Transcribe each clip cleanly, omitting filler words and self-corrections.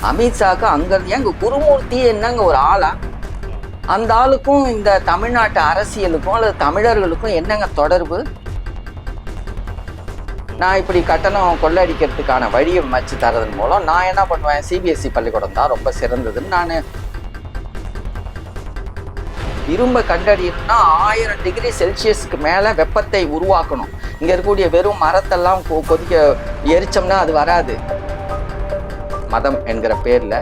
அமித்ஷாக்கு அங்கிருந்து எங்க குருமூர்த்தி என்னங்க ஒரு ஆளா? அந்த ஆளுக்கும் இந்த தமிழ்நாட்டு அரசியலுக்கும் அல்லது தமிழர்களுக்கும் என்னங்க தொடர்பு? நான் இப்படி கட்டணம் கொள்ளடிக்கிறதுக்கான வழியை மச்சு தரதன் மூலம் நான் என்ன பண்ணுவேன், சிபிஎஸ்சி பள்ளிக்கூடம் தான் ரொம்ப சிறந்ததுன்னு நான் இரும்பை கண்டறியணும்னா 1000 டிகிரி செல்சியஸ்க்கு மேலே வெப்பத்தை உருவாக்கணும். இங்கே இருக்கக்கூடிய வெறும் மரத்தெல்லாம் கொதிக்க எரிச்சோம்னா அது வராது. மதம் என்கிற பேரில்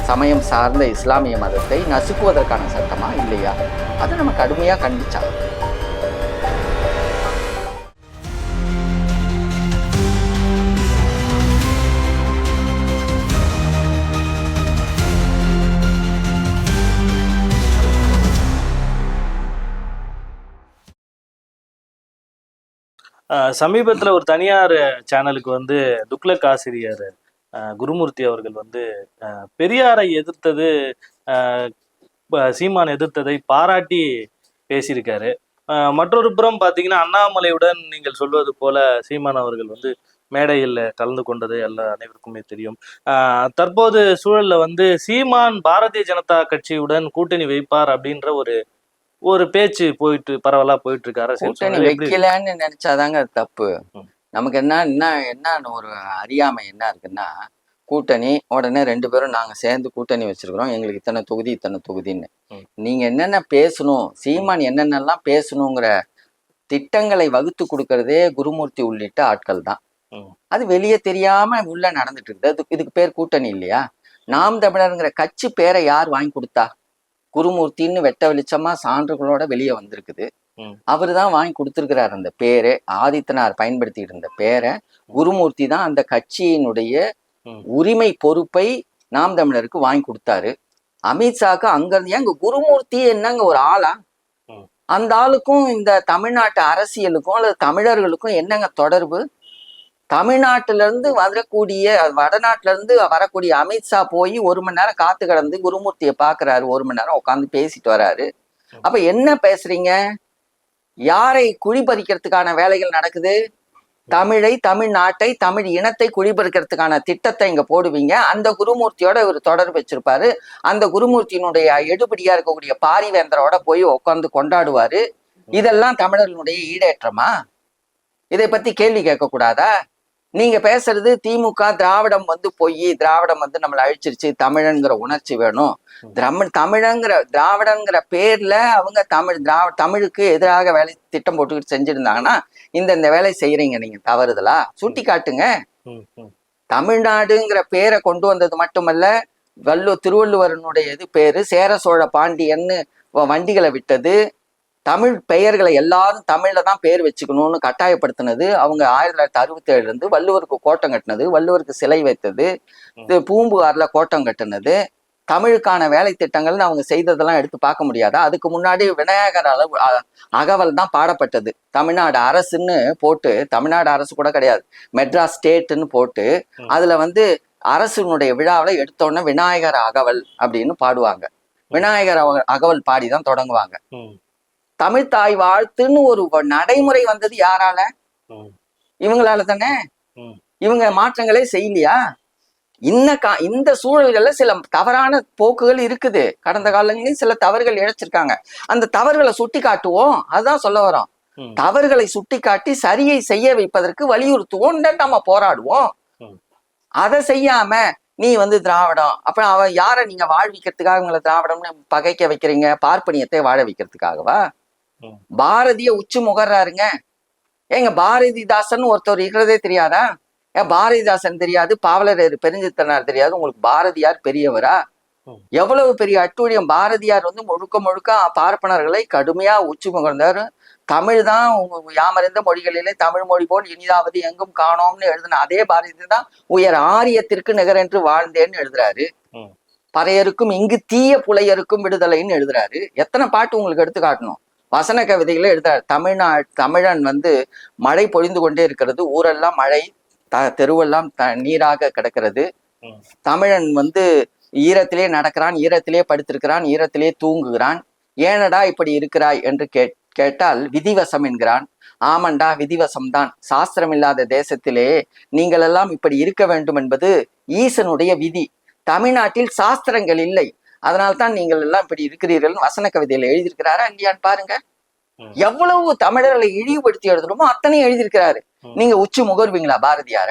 சமயம் சார்ந்த இஸ்லாமிய மதத்தை நசுக்குவதற்கான சட்டமா இல்லையா? அதை நம்ம கடுமையாக கண்டிச்சாங்க. சமீபத்தில் ஒரு தனியார் சேனலுக்கு வந்து துக்ளக் ஆசிரியர் குருமூர்த்தி அவர்கள் வந்து பெரியாரை எதிர்த்தது, சீமான் எதிர்த்ததை பாராட்டி பேசியிருக்காரு. மற்றொரு புறம் பார்த்தீங்கன்னா, அண்ணாமலையுடன் நீங்கள் சொல்வது போல சீமான் அவர்கள் வந்து மேடையில் கலந்து கொண்டது அனைவருக்குமே தெரியும். தற்போது சூழல்ல வந்து சீமான் பாரதிய ஜனதா கட்சியுடன் கூட்டணி வைப்பார் அப்படின்ற ஒரு பேச்சு பரவலா போயிட்டு இருக்கு. அரசியல் வைக்கலன்னு நினைச்சாதாங்க அது தப்பு. நமக்கு என்ன ஒரு அறியாமை என்ன இருக்குன்னா, கூட்டணி உடனே 2 பேரும் நாங்க சேர்ந்து கூட்டணி வச்சிருக்கிறோம், எங்களுக்கு இத்தனை தொகுதின்னு. நீங்க என்னென்ன பேசணும், சீமான் என்னென்னலாம் பேசணுங்கிற திட்டங்களை வகுத்து கொடுக்கறதே குருமூர்த்தி உள்ளிட்ட ஆட்கள் தான். அது வெளியே தெரியாம உள்ள நடந்துட்டு இருக்குது. இதுக்கு பேர் கூட்டணி இல்லையா? நாம் தமிழருங்கிற கட்சி பேரை யார் வாங்கி கொடுத்தா? குருமூர்த்தின்னு வெட்ட வெளிச்சமா சான்றுகளோட வெளியே வந்திருக்குது. அவரு தான் வாங்கி கொடுத்துருக்கிறார் அந்த பேரை. ஆதித்தனார் பயன்படுத்திட்டு இருந்த பேரை குருமூர்த்தி தான் அந்த கட்சியினுடைய உரிமை பொறுப்பை நாம் தமிழருக்கு வாங்கி கொடுத்தாரு. அமித்ஷாக்கு அங்கிருந்து எங்க குருமூர்த்தி என்னங்க ஒரு ஆளா? அந்த ஆளுக்கும் இந்த தமிழ்நாட்டு அரசியலுக்கும் அல்லது தமிழர்களுக்கும் என்னங்க தொடர்பு? தமிழ்நாட்டில இருந்து வரக்கூடிய வடநாட்டுல இருந்து வரக்கூடிய அமித்ஷா போய் 1 மணி நேரம் காத்து கிடந்து குருமூர்த்தியை பாக்குறாரு, 1 மணி நேரம் உட்காந்து பேசிட்டு வராரு. அப்ப என்ன பேசுறீங்க? யாரை குழிபறிக்கிறதுக்கான வேலைகள் நடக்குது? தமிழ்நாட்டை தமிழ் இனத்தை குழிபறிக்கிறதுக்கான திட்டத்தை இங்க போடுவீங்க. அந்த குருமூர்த்தியோட இவர் தொடர்பு வச்சிருப்பாரு. அந்த குருமூர்த்தியினுடைய எடுபடியா இருக்கக்கூடிய பாரிவேந்தரோட போய் உட்காந்து கொண்டாடுவாரு. இதெல்லாம் தமிழர்களுடைய ஈடேற்றமா? இதை பத்தி கேள்வி கேட்க கூடாதா? நீங்க பேசுறது திமுக திராவிடம் வந்து திராவிடம் வந்து நம்மளை அழிச்சிருச்சு, தமிழன்கிற உணர்ச்சி வேணும். திராவிடங்கிற பேர்ல அவங்க தமிழுக்கு எதிராக வேலை திட்டம் போட்டுக்கிட்டு செஞ்சிருந்தாங்கன்னா இந்த வேலை செய்யறீங்க நீங்க தவறுதலா சுட்டி காட்டுங்க. தமிழ்நாடுங்கிற பேரை கொண்டு வந்தது மட்டுமல்ல, திருவள்ளுவரனுடைய பேரு சேர சோழ பாண்டியன்னு வண்டிகளை விட்டது. தமிழ் பெயர்களை எல்லாரும் தமிழ்ல தான் பேர் வச்சுக்கணும்னு கட்டாயப்படுத்தினது அவங்க 1967 இருந்து. வள்ளுவருக்கு கோட்டம் கட்டினது, வள்ளுவருக்கு சிலை வைத்தது, பூம்புகார்ல கோட்டம் கட்டினது. தமிழுக்கான வேலை திட்டங்கள்னு அவங்க செய்ததெல்லாம் எடுத்து பார்க்க முடியாதா? அதுக்கு முன்னாடி விநாயகர் அகவல் தான் பாடப்பட்டது. தமிழ்நாடு அரசுன்னு போட்டு, தமிழ்நாடு அரசு கூட கிடையாது, மெட்ராஸ் ஸ்டேட்னு போட்டு அதுல வந்து அரசுனுடைய விழாவில் எடுத்தோன்னே விநாயகர் அகவல் அப்படின்னு பாடுவாங்க. விநாயகர் அகவல் பாடிதான் தொடங்குவாங்க. தமிழ் தாய் வாழ்த்துன்னு ஒரு நடைமுறை வந்தது யாரால? இவங்களால தானே. இவங்க மாற்றங்களே செய்யலையா? இந்த சூழல்கள்ல சில தவறான போக்குகள் இருக்குது. கடந்த காலங்களிலும் சில தவறுகள் இழைச்சிருக்காங்க. அந்த தவறுகளை சுட்டி காட்டுவோம், அதுதான் சொல்ல வரோம். தவறுகளை சுட்டி காட்டி சரியை செய்ய வைப்பதற்கு வலியுறுத்துவோம், நம்ம போராடுவோம். அதை செய்யாம நீ வந்து திராவிடம், அப்புறம் அவன் யாரை நீங்க வாழ்விக்கிறதுக்காக உங்களை திராவிடம்னு பகைக்க வைக்கிறீங்க? பார்ப்பனியத்தை வாழ வைக்கிறதுக்காகவா? பாரதிய உச்சி முகர்றாருங்க. ஏங்க பாரதிதாசன் ஒருத்தர் இருக்கிறதே தெரியாதா? பாரதிதாசன் தெரியாது, பாவலர் பெருஞ்சித்தனார் தெரியாது, உங்களுக்கு பாரதியார் பெரியவரா? எவ்வளவு பெரிய அட்டூழியம்! பாரதியார் வந்து முழுக்க பார்ப்பனர்களை கடுமையா உச்சி முகர்ந்தாரு. தமிழ் தான் யாமறிந்த மொழிகளிலே தமிழ் மொழி போல் இனிதாவது எங்கும் காணோம்னு எழுதின அதே பாரதி தான் உயர் ஆரியத்திற்கு நிகரென்று வாழ்ந்தேன்னு எழுதுறாரு. பறையருக்கும் இங்கு தீய புலையருக்கும் விடுதலைன்னு எழுதுறாரு. எத்தனை பாட்டு உங்களுக்கு எடுத்து காட்டணும்? வசன கவிதைகளை எழுதுறாரு. தமிழன் வந்து மழை பொழிந்து கொண்டே இருக்கிறது, ஊரெல்லாம் மழை, தெருவெல்லாம் நீராக கிடக்கிறது. தமிழன் வந்து ஈரத்திலே நடக்கிறான், ஈரத்திலே படுத்திருக்கிறான், ஈரத்திலே தூங்குகிறான். ஏனடா இப்படி இருக்கிறாய் என்று கேட்டால் விதிவசம் என்கிறான். ஆமண்டா, விதிவசம்தான். சாஸ்திரம் இல்லாத தேசத்திலே நீங்கள் எல்லாம் இப்படி இருக்க வேண்டும் என்பது ஈசனுடைய விதி. தமிழ்நாட்டில் சாஸ்திரங்கள் இல்லை, அதனால்தான் நீங்கள் எல்லாம் இப்படி இருக்கிறீர்கள் வசன கவிதையில எழுதியிருக்கிறாரா இல்லையான்னு பாருங்க. எவ்வளவு தமிழர்களை இழிவுபடுத்தி எழுதணுமோ அத்தனையும் எழுதியிருக்கிறாரு. நீங்க உச்சி முகர்வீங்களா பாரதியார?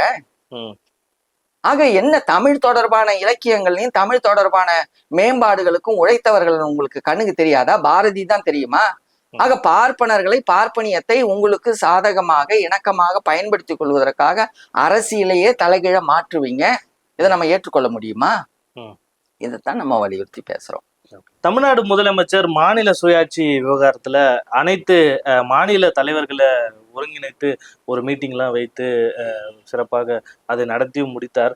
ஆக என்ன தமிழ் தொடர்பான இலக்கியங்களையும் தமிழ் தொடர்பான மேம்பாடுகளுக்கும் உழைத்தவர்கள் உங்களுக்கு கண்ணுக்கு தெரியாதா? பாரதி தான் தெரியுமா? ஆக பார்ப்பனர்களை, பார்ப்பனியத்தை உங்களுக்கு சாதகமாக இணக்கமாக பயன்படுத்திக் கொள்வதற்காக அரசியலையே தலைகீழ மாற்றுவீங்க. இதை நம்ம ஏற்றுக்கொள்ள முடியுமா? இதைத்தான் நம்ம வலியுறுத்தி பேசுறோம். தமிழ்நாடு முதலமைச்சர் மாநில சுயாட்சி விவகாரத்துல அனைத்து மாநில தலைவர்களை ஒருங்கிணைத்து ஒரு மீட்டிங்லாம் வைத்து சிறப்பாக அதை நடத்தியும் முடித்தார்.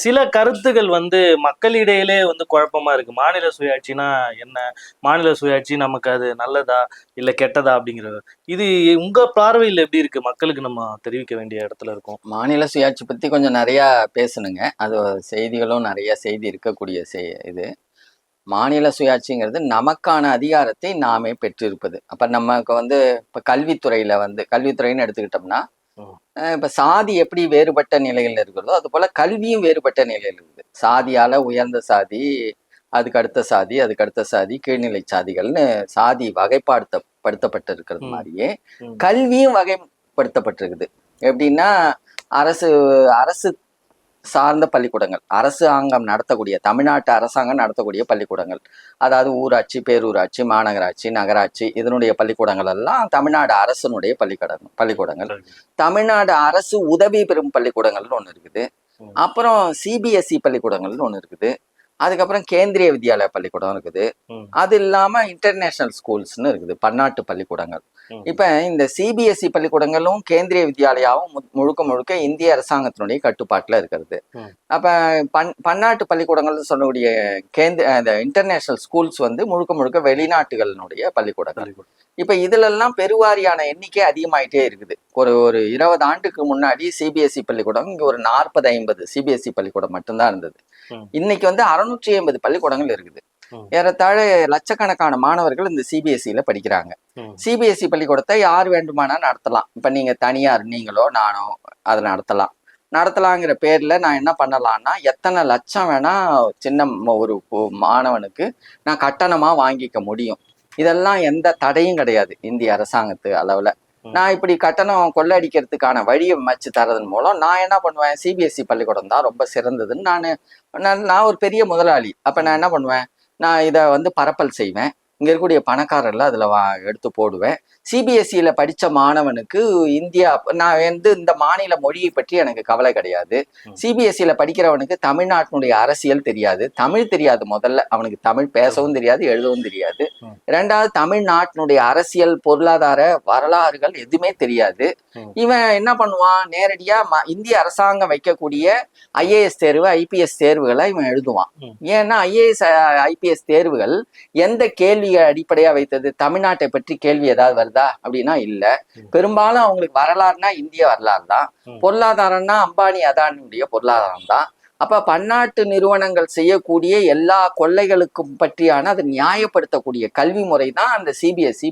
சில கருத்துகள் மக்களிடையிலே குழப்பமா இருக்கு. மாநில சுயாட்சினா என்ன, மாநில சுயாட்சி நமக்கு அது நல்லதா இல்ல கெட்டதா அப்படிங்கிறது, இது உங்க பார்வையில் எப்படி இருக்கு? மக்களுக்கு நம்ம தெரிவிக்க வேண்டிய இடத்துல இருக்கும். மாநில சுயாட்சி பத்தி கொஞ்சம் நிறைய பேசணுங்க. அது செய்திகளும் நிறைய செய்தி இருக்கக்கூடிய இது. மாநில சுயாட்சிங்கிறது நமக்கான அதிகாரத்தை நாமே பெற்றிருப்பது. அப்ப நமக்கு இப்ப கல்வித்துறையில கல்வித்துறைன்னு எடுத்துக்கிட்டோம்னா, இப்ப சாதி எப்படி வேறுபட்ட நிலையில் இருக்கிறதோ அது போல கல்வியும் வேறுபட்ட நிலையில் இருக்குது. சாதியால உயர்ந்த சாதி, அதுக்கு அடுத்த சாதி, அதுக்கு அடுத்த சாதி, கீழ்நிலை சாதிகள்னு சாதி வகைப்படுத்தப்பட்டு இருக்கிறது மாதிரியே கல்வியும் வகைப்படுத்தப்பட்டிருக்குது. எப்படின்னா அரசு சார்ந்த பள்ளிக்கூடங்கள், அரசாங்கம் நடத்தக்கூடிய, தமிழ்நாட்டு அரசாங்கம் நடத்தக்கூடிய பள்ளிக்கூடங்கள், அதாவது ஊராட்சி, பேரூராட்சி, மாநகராட்சி, நகராட்சி, இதனுடைய பள்ளிக்கூடங்கள் எல்லாம் தமிழ்நாடு அரசனுடைய பள்ளிக்கூடங்கள். தமிழ்நாடு அரசு உதவி பெறும் பள்ளிக்கூடங்கள்னு ஒண்ணு இருக்குது. அப்புறம் சிபிஎஸ்இ பள்ளிக்கூடங்கள்னு ஒண்ணு இருக்குது. அதுக்கப்புறம் கேந்திரிய வித்யாலய பள்ளிக்கூடம் இருக்குது. அது இல்லாம இன்டர்நேஷனல் ஸ்கூல்ஸ்னு இருக்குது, பன்னாட்டு பள்ளிக்கூடங்கள். இப்ப இந்த சிபிஎஸ்இ பள்ளிக்கூடங்களும் கேந்திரிய வித்யாலயாவும் முழுக்க முழுக்க இந்திய அரசாங்கத்தினுடைய கட்டுப்பாட்டுல இருக்கிறது. அப்ப பன்னாட்டு பள்ளிக்கூடங்கள் சொல்லக்கூடிய இந்த இன்டர்நேஷனல் ஸ்கூல்ஸ் முழுக்க முழுக்க வெளிநாட்டுகளினுடைய பள்ளிக்கூடங்கள். இப்ப இதுல எல்லாம் பெருவாரியான எண்ணிக்கை அதிகமாயிட்டே இருக்குது. ஒரு 20 ஆண்டுக்கு முன்னாடி சிபிஎஸ்இ பள்ளிக்கூடம் இங்க ஒரு 40-50 சிபிஎஸ்இ பள்ளிக்கூடம் மட்டும்தான் இருந்தது. இன்னைக்கு 650 பள்ளிக்கூடங்கள் இருக்குது. ஏறத்தாழ லட்சக்கணக்கான மாணவர்கள் இந்த சிபிஎஸ்இல படிக்கிறாங்க. சிபிஎஸ்இ பள்ளிக்கூடத்தை யார் வேண்டுமானா நடத்தலாம். இப்ப நீங்க தனியார், நீங்களோ நானோ அதை நடத்தலாங்கிற பேர்ல நான் என்ன பண்ணலாம்னா, எத்தனை லட்சம் வேணா சின்ன ஒரு மாணவனுக்கு நான் கட்டணமா வாங்கிக்க முடியும். இதெல்லாம் எந்த தடையும் கிடையாது இந்திய அரசாங்கத்து அளவுல. நான் இப்படி கட்டணம் கொள்ளடிக்கிறதுக்கான வழியை அமைச்சு தரதன் மூலம் நான் என்ன பண்ணுவேன், சிபிஎஸ்இ பள்ளிக்கூடம் தான் ரொம்ப சிறந்ததுன்னு நான் ஒரு பெரிய முதலாளி. அப்ப நான் என்ன பண்ணுவேன், நான் இதை பரப்பல் செய்வேன். இங்க இருக்கக்கூடிய பணக்காரர்ல அதுல எடுத்து போடுவேன். சிபிஎஸ்இல படிச்ச மாணவனுக்கு நான் இந்த மாநில மொழியை பற்றி எனக்கு கவலை கிடையாது. சிபிஎஸ்இல படிக்கிறவனுக்கு தமிழ்நாட்டினுடைய அரசியல் தெரியாது, தமிழ் தெரியாது. முதல்ல அவனுக்கு தமிழ் பேசவும் தெரியாது, எழுதவும் தெரியாது. இரண்டாவது தமிழ்நாட்டினுடைய அரசியல், பொருளாதார வரலாறுகள் எதுவுமே தெரியாது. இவன் என்ன பண்ணுவான், நேரடியா இந்திய அரசாங்கம் வைக்கக்கூடிய ஐஏஎஸ் தேர்வு, ஐபிஎஸ் தேர்வுகளை இவன் எழுதுவான். ஏன்னா ஐஏஎஸ் ஐபிஎஸ் தேர்வுகள் எந்த கேள்வியை அடிப்படையா வைத்தது? தமிழ்நாட்டை பற்றி கேள்வி ஏதாவது வருதா அப்படின்னா இல்ல. பெரும்பாலும் அவங்களுக்கு வரலாறுனா இந்திய வரலாறு தான், பொருளாதாரம்னா அம்பானி அதானியுடைய பொருளாதாரம் தான். அப்ப பன்னாட்டு நிறுவனங்கள் செய்யக்கூடிய எல்லா கொள்ளைகளுக்கும் பற்றியான அதை நியாயப்படுத்தக்கூடிய கல்வி முறை தான் அந்த சிபிஎஸ்இ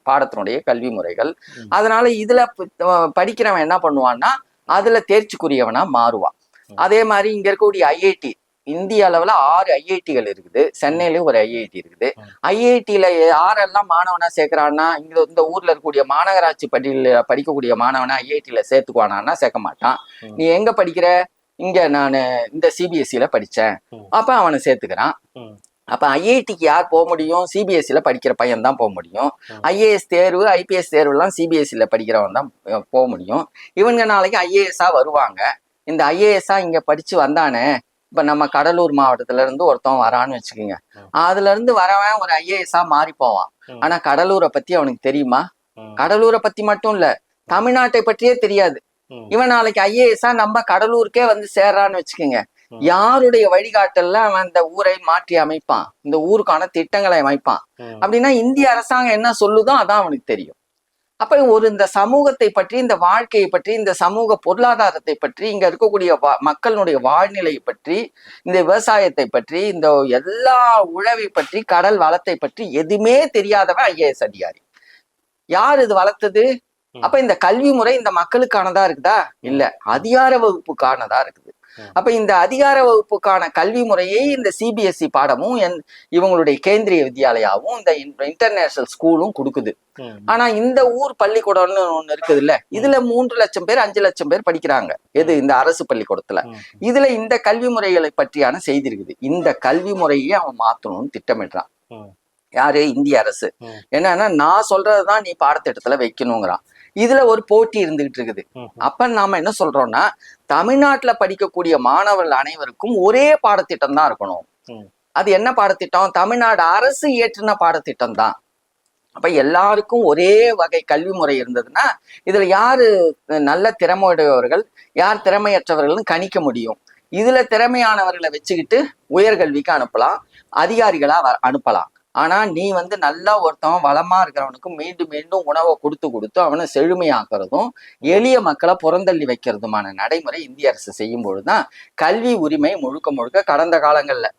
பாடத்தினுடைய கல்வி முறைகள். அதனால இதுல படிக்கிறவன் என்ன பண்ணுவான்னா அதுல தேர்ச்சிக்குரியவனா மாறுவான். அதே மாதிரி இங்க இருக்கக்கூடிய ஐஐடி, இந்திய அளவுல 6 ஐஐடிகள் இருக்குது. சென்னையிலயும் ஒரு ஐஐடி இருக்குது. ஐஐடியில யாரெல்லாம் மாணவனா சேர்க்கிறான்னா, இந்த ஊர்ல இருக்கக்கூடிய மாநகராட்சி படிக்கக்கூடிய மாணவனா ஐஐடியில சேர்த்துக்குவானா? சேர்க்க மாட்டான். நீ எங்க படிக்கிற? இங்க நான் இந்த சிபிஎஸ்இல படிச்சேன், அப்ப அவனை சேர்த்துக்கிறான். அப்ப ஐஐடிக்கு யார் போக முடியும்? சிபிஎஸ்இல படிக்கிற பையன் தான் போக முடியும். ஐஏஎஸ் தேர்வு, ஐபிஎஸ் தேர்வு எல்லாம் சிபிஎஸ்இல படிக்கிறவன் தான் போக முடியும். இவங்க நாளைக்கு ஐஏஎஸ்ஆ வருவாங்க. இந்த ஐஏஎஸ்ஆ இங்க படிச்சு வந்தானே, இப்ப நம்ம கடலூர் மாவட்டத்துல இருந்து ஒருத்தவன் வரான்னு வச்சுக்கோங்க. அதுல இருந்து வரவன் ஒரு ஐஏஎஸ்ஆ மாறி போவான். ஆனா கடலூரை பத்தி அவனுக்கு தெரியுமா? கடலூரை பத்தி மட்டும் இல்ல, தமிழ்நாட்டை பற்றியே தெரியாது. இவன் நாளைக்கு ஐஏஎஸ்ஆ நம்ம கடலூருக்கே சேர்றான்னு வச்சுக்கோங்க. யாருடைய வழிகாட்டல்ல அவன் இந்த ஊரை மாற்றி அமைப்பான், இந்த ஊருக்கான திட்டங்களை அமைப்பான். அப்படின்னா இந்திய அரசாங்கம் என்ன சொல்லுதோ அதான் அவனுக்கு தெரியும். அப்ப இந்த சமூகத்தை பற்றி, இந்த வாழ்க்கையை பற்றி, இந்த சமூக பொருளாதாரத்தை பற்றி, இங்க இருக்கக்கூடிய மக்களுடைய வாழ்நிலையை பற்றி, இந்த விவசாயத்தை பற்றி, இந்த எல்லா உழவை பற்றி, கடல் வளத்தை பற்றி எதுவுமே தெரியாதவன் ஐஏஎஸ் அதிகாரி. யார் இது வளர்த்தது? அப்ப இந்த கல்வி முறை இந்த மக்களுக்கானதா இருக்குதா? இல்ல, அதிகார வகுப்புக்கானதா இருக்குது. அப்ப இந்த அதிகார வகுப்புக்கான கல்வி முறையை இந்த சிபிஎஸ்இ பாடமும் இவங்களுடைய கேந்திரிய வித்யாலயாவும் இந்த இன்டர்நேஷனல் ஸ்கூலும் கொடுக்குது. ஆனா இந்த ஊர் பள்ளிக்கூடம்னு ஒண்ணு இருக்குது இல்ல, இதுல 3 லட்சம் பேர் 5 லட்சம் பேர் படிக்கிறாங்க. எது இந்த அரசு பள்ளிக்கூடத்துல. இதுல இந்த கல்வி முறைகளை பற்றியான செய்தி இருக்குது. இந்த கல்வி முறையே அவன் மாத்தணும்னு திட்டமிடுறான். யாரு? இந்திய அரசு. என்னன்னா நான் சொல்றதுதான் நீ பாடத்திட்டத்துல வைக்கணுங்கிறான். இதுல ஒரு போட்டி இருந்துகிட்டு இருக்குது. அப்ப நாம என்ன சொல்றோம்னா, தமிழ்நாட்டுல படிக்கக்கூடிய மாணவர்கள் அனைவருக்கும் ஒரே பாடத்திட்டம் தான் இருக்கணும். அது என்ன பாடத்திட்டம்? தமிழ்நாடு அரசு இயற்றின பாடத்திட்டம் தான். அப்ப எல்லாருக்கும் ஒரே வகை கல்வி முறை இருந்ததுன்னா இதுல யாரு நல்ல திறமையுடையவர்கள் யார் திறமையற்றவர்கள்னு கணிக்க முடியும். இதுல திறமையானவர்களை வச்சுக்கிட்டு உயர்கல்விக்கு அனுப்பலாம், அதிகாரிகளா அனுப்பலாம். ஆனா நீ நல்லா ஒருத்தவன் வளமா இருக்கிறவனுக்கு மீண்டும் மீண்டும் உணவை கொடுத்து அவனை செழுமையாக்குறதும் எளிய மக்களை புறந்தள்ளி வைக்கிறதுமான நடைமுறை இந்திய அரசு செய்யும் பொழுதுதான் கல்வி உரிமை முழுக்க முழுக்க கடந்த காலங்கள்ல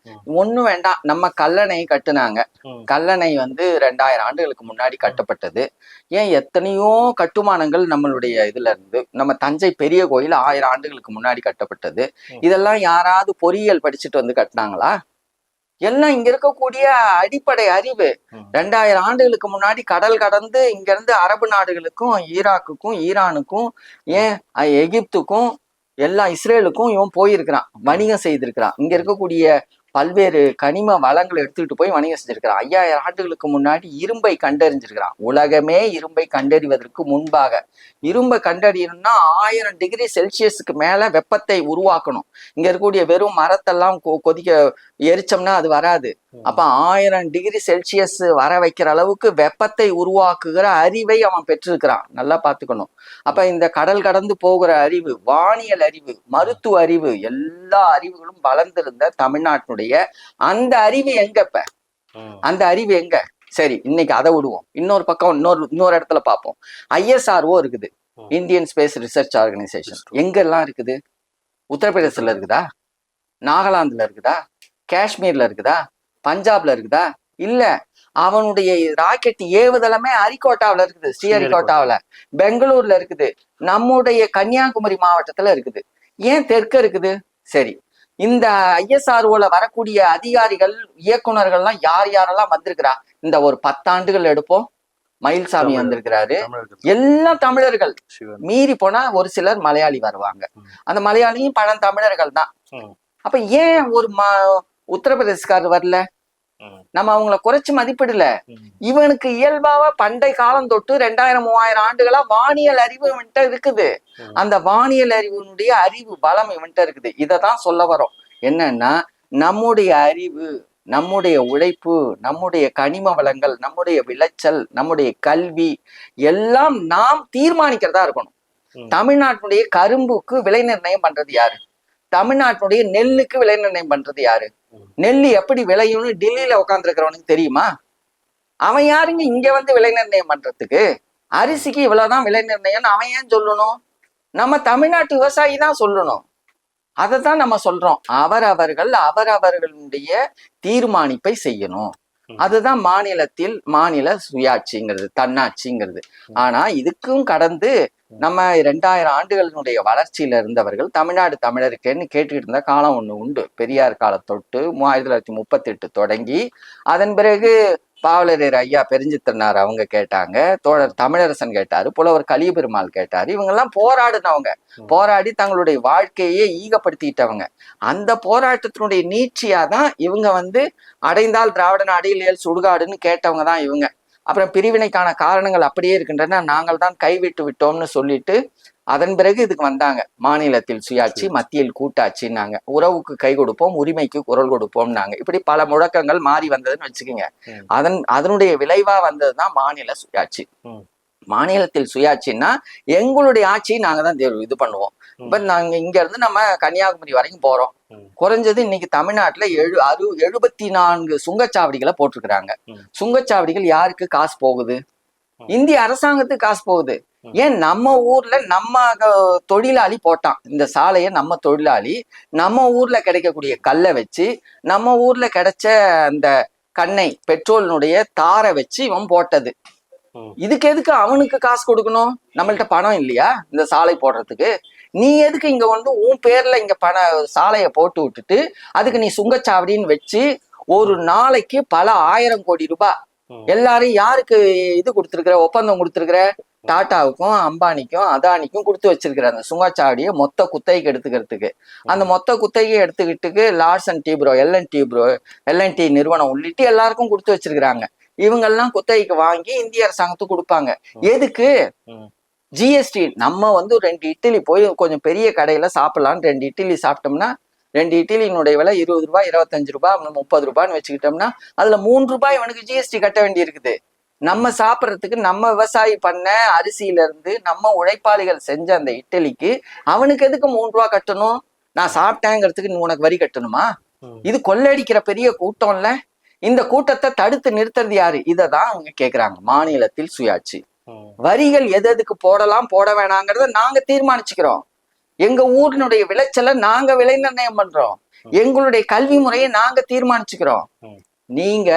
ஒண்ணும் வேண்டாம். நம்ம கல்லணை கட்டுனாங்க. கல்லணை 2000 ஆண்டுகளுக்கு முன்னாடி கட்டப்பட்டது. ஏன் எத்தனையோ கட்டுமானங்கள் நம்மளுடைய இதுல இருந்து, நம்ம தஞ்சை பெரிய கோயில் 1000 ஆண்டுகளுக்கு முன்னாடி கட்டப்பட்டது. இதெல்லாம் யாராவது பொறியியல் படிச்சுட்டு கட்டினாங்களா? எல்லாம் இங்க இருக்கக்கூடிய அடிப்படை அறிவு. 2000 ஆண்டுகளுக்கு முன்னாடி கடல் கடந்து இங்க இருந்து அரபு நாடுகளுக்கும் ஈராக்குக்கும் ஈரானுக்கும் ஏன் எகிப்துக்கும் எல்லா இஸ்ரேலுக்கும் இவன் போயிருக்கிறான், வணிகம் செய்திருக்கிறான். இங்க இருக்கக்கூடிய பல்வேறு கனிம வளங்களை எடுத்துக்கிட்டு போய் வணிகம் செஞ்சிருக்கிறான். 5000 ஆண்டுகளுக்கு முன்னாடி இரும்பை கண்டறிஞ்சிருக்கிறான். உலகமே இரும்பை கண்டறிவதற்கு முன்பாக இரும்பை கண்டறியணும்னா 1000 டிகிரி செல்சியஸுக்கு மேல வெப்பத்தை உருவாக்கணும். இங்க இருக்கக்கூடிய வெறும் மரத்தெல்லாம் கொதிக்க எரிச்சோம்னா அது வராது. அப்ப 1000 டிகிரி செல்சியஸ் வர வைக்கிற அளவுக்கு வெப்பத்தை உருவாக்குகிற அறிவை அவன் பெற்றிருக்கிறான். நல்லா பாத்துக்கணும். அப்ப இந்த கடல் கடந்து போகிற அறிவு, வானியல் அறிவு, மருத்துவ அறிவு, எல்லா அறிவுகளும் வளர்ந்திருந்த தமிழ்நாட்டினுடைய அந்த அறிவு எங்க? இப்ப அந்த அறிவு எங்க? சரி, இன்னைக்கு அதை விடுவோம். இன்னொரு பக்கம் இன்னொரு இடத்துல பார்ப்போம். ISRO இருக்குது, இந்தியன் ஸ்பேஸ் ரிசர்ச் ஆர்கனைசேஷன். எங்கெல்லாம் இருக்குது? உத்தரப்பிரதேசத்துல இருக்குதா? நாகாலாந்துல இருக்குதா? காஷ்மீர்ல இருக்குதா? பஞ்சாப்ல இருக்குதா? இல்ல. அவனுடைய ராக்கெட் ஏவுதளமே ஹரிகோட்டாவில இருக்குது, ஸ்ரீஹரிகோட்டாவில. பெங்களூர்ல இருக்குது, நம்முடைய கன்னியாகுமரி மாவட்டத்துல இருக்குது. ஏன் தெற்க இருக்குது? சரி, இந்த ISROல வரக்கூடிய அதிகாரிகள் இயக்குனர்கள்லாம் யாரெல்லாம் வந்திருக்கிறா? இந்த ஒரு 10 ஆண்டுகள் எடுப்போம். மயில்சாமி வந்திருக்கிறாரு. எல்லாம் தமிழர்கள். மீறி போனா ஒரு சிலர் மலையாளி வருவாங்க. அந்த மலையாளியும் பழந்தமிழர்கள் தான். அப்ப ஏன் ஒரு உத்தரப்பிரதேசக்காரர் வரல? நம்ம அவங்கள குறைச்சு மதிப்பிடல. இவனுக்கு இயல்பாவா பண்டை காலம் தொட்டு 2000-3000 ஆண்டுகளா வானியல் அறிவு இவன்ட்ட இருக்குது. அந்த வானியல் அறிவினுடைய அறிவு பலம் இவன்ட்ட இருக்குது. இததான் சொல்ல வரோம். என்னன்னா, நம்முடைய அறிவு, நம்முடைய உழைப்பு, நம்முடைய கனிம வளங்கள், நம்முடைய விளைச்சல், நம்முடைய கல்வி எல்லாம் நாம் தீர்மானிக்கிறதா இருக்கணும். தமிழ்நாட்டுடைய கரும்புக்கு விலை நிர்ணயம் பண்றது யாரு? தமிழ்நாட்டுடைய நெல்லுக்கு விலை நிர்ணயம் பண்றது யாரு? நெல்லு எப்படி விளையும்னு டெல்லியில உட்கார்ந்து இருக்கிறவனுக்கு தெரியுமா? அவன் யாருங்க இங்க விலை நிர்ணயம் பண்றதுக்கு? அரிசிக்கு இவ்வளவுதான் விலை நிர்ணயம் அவன் ஏன் சொல்லணும்? நம்ம தமிழ்நாட்டு விவசாயி தான் சொல்லணும். அதைத்தான் நம்ம சொல்றோம். அவரவர்களுடைய தீர்மானிப்பை செய்யணும். அதுதான் மாநில சுயாட்சிங்கிறது, தன்னாட்சிங்கிறது. ஆனா இதுக்கும் கடந்து நம்ம 2000 ஆண்டுகளினுடைய வளர்ச்சியில இருந்தவர்கள் தமிழ்நாடு தமிழருக்கேன்னு கேட்டுக்கிட்டு இருந்த காலம் ஒண்ணு உண்டு. பெரியார் காலம் தொட்டு 1938 தொடங்கி அதன் பிறகு பாவலரேர் ஐயா பெருஞ்சித்திரனார் அவங்க கேட்டாங்க, தோழர் தமிழரசன் கேட்டாரு, புலவர் கலியபெருமாள் கேட்டாரு. இவங்கெல்லாம் போராடினவங்க, போராடி தங்களுடைய வாழ்க்கையே ஈகப்படுத்திட்டவங்க. அந்த போராட்டத்தினுடைய நீட்சியாதான் இவங்க அடைந்தால் திராவிடன் அடையிலேல் சுடுகாடுன்னு கேட்டவங்க தான் இவங்க. அப்புறம் பிரிவினைக்கான காரணங்கள் அப்படியே இருக்கின்றன, நாங்கள் தான் கைவிட்டு விட்டோம்னு சொல்லிட்டு அதன் பிறகு இதுக்கு வந்தாங்க. மாநிலத்தில் சுயாட்சி, மத்தியில் கூட்டாட்சின்னாங்க. உறவுக்கு கை கொடுப்போம், உரிமைக்கு குரல் கொடுப்போம்னாங்க. இப்படி பல முழக்கங்கள் மாறி வந்ததுன்னு வச்சுக்கோங்க. அதனுடைய விளைவா வந்ததுதான் மாநில சுயாட்சி. மாநிலத்தில் சுயாட்சின்னா எங்களுடைய ஆட்சியை நாங்க தான் இது பண்ணுவோம். இப்ப நாங்க இங்க இருந்து நம்ம கன்னியாகுமரி வரைக்கும் போறோம். குறைஞ்சது இன்னைக்கு தமிழ்நாட்டுல 74 சுங்கச்சாவடிகளை போட்டிருக்கிறாங்க. சுங்கச்சாவடிகள் யாருக்கு காசு போகுது? இந்திய அரசாங்கத்துக்கு காசு போகுது. ஏன் நம்ம ஊர்ல நம்ம தொழிலாளி போட்டான் இந்த சாலையை. நம்ம தொழிலாளி நம்ம ஊர்ல கிடைக்கக்கூடிய கல்லை வச்சு, நம்ம ஊர்ல கிடைச்ச அந்த கண்ணை பெட்ரோலினுடைய தாரை வச்சு இவன் போட்டது. இதுக்கு எதுக்கு அவனுக்கு காசு கொடுக்கணும்? நம்மள்ட்ட பணம் இல்லையா இந்த சாலை போடுறதுக்கு? நீ எதுக்கு இங்க வந்து உன் பேர்ல இங்க சாலையை போட்டு விட்டுட்டு அதுக்கு நீ சுங்கச்சாவடின்னு வச்சு ஒரு நாளைக்கு பல 1000 கோடி ரூபாய் எல்லாரும் யாருக்கு இது கொடுத்துருக்குற, ஒப்பந்தம் கொடுத்துருக்குற? டாட்டாவுக்கும் அம்பானிக்கும் அதானிக்கும் கொடுத்து வச்சிருக்கிற அந்த சுங்கச்சாவடியை மொத்த குத்தகைக்கு எடுத்துக்கிறதுக்கு. அந்த மொத்த குத்தகையை எடுத்துக்கிட்டுக்கு லார்சன் டீப்ரோ, எல்என்டி நிறுவனம் உள்ளிட்டு எல்லாருக்கும் கொடுத்து வச்சிருக்கிறாங்க. இவங்கெல்லாம் குத்தகைக்கு வாங்கி இந்திய அரசாங்கத்துக்கு கொடுப்பாங்க. எதுக்கு? ஜிஎஸ்டி. நம்ம வந்து 2 இட்லி போய் கொஞ்சம் பெரிய கடையில சாப்பிடலான்னு 2 இட்லி சாப்பிட்டோம்னா 2 இட்லியினுடைய விலை 20 ரூபாய், 25 ரூபாய், 30 ரூபான்னு வச்சுக்கிட்டோம்னா அதுல 3 ரூபாய் இவனுக்கு ஜிஎஸ்டி கட்ட வேண்டி இருக்குது. நம்ம சாப்பிட்றதுக்கு நம்ம விவசாயி பண்ண அரிசியில இருந்து நம்ம உழைப்பாளிகள் செஞ்ச அந்த இட்லிக்கு அவனுக்கு எதுக்கு 3 ரூபா கட்டணும்? நான் சாப்பிட்டேங்கிறதுக்கு நீ உனக்கு வரி கட்டணுமா? இது கொள்ளையடிக்கிற பெரிய கூட்டம்ல. இந்த கூட்டத்தை தடுத்து நிறுத்துறது யாரு? இததான் அவங்க கேக்குறாங்க. மாநிலத்தில் சுயாட்சி. வரிகள் எதுக்கு போடலாம் போட வேணாங்கிறத நாங்க தீர்மானிச்சுக்கிறோம். எங்க ஊரினுடைய விளைச்சலை நாங்க விலை நிர்ணயம் பண்றோம். எங்களுடைய கல்வி முறையை நாங்க தீர்மானிச்சுக்கிறோம். நீங்க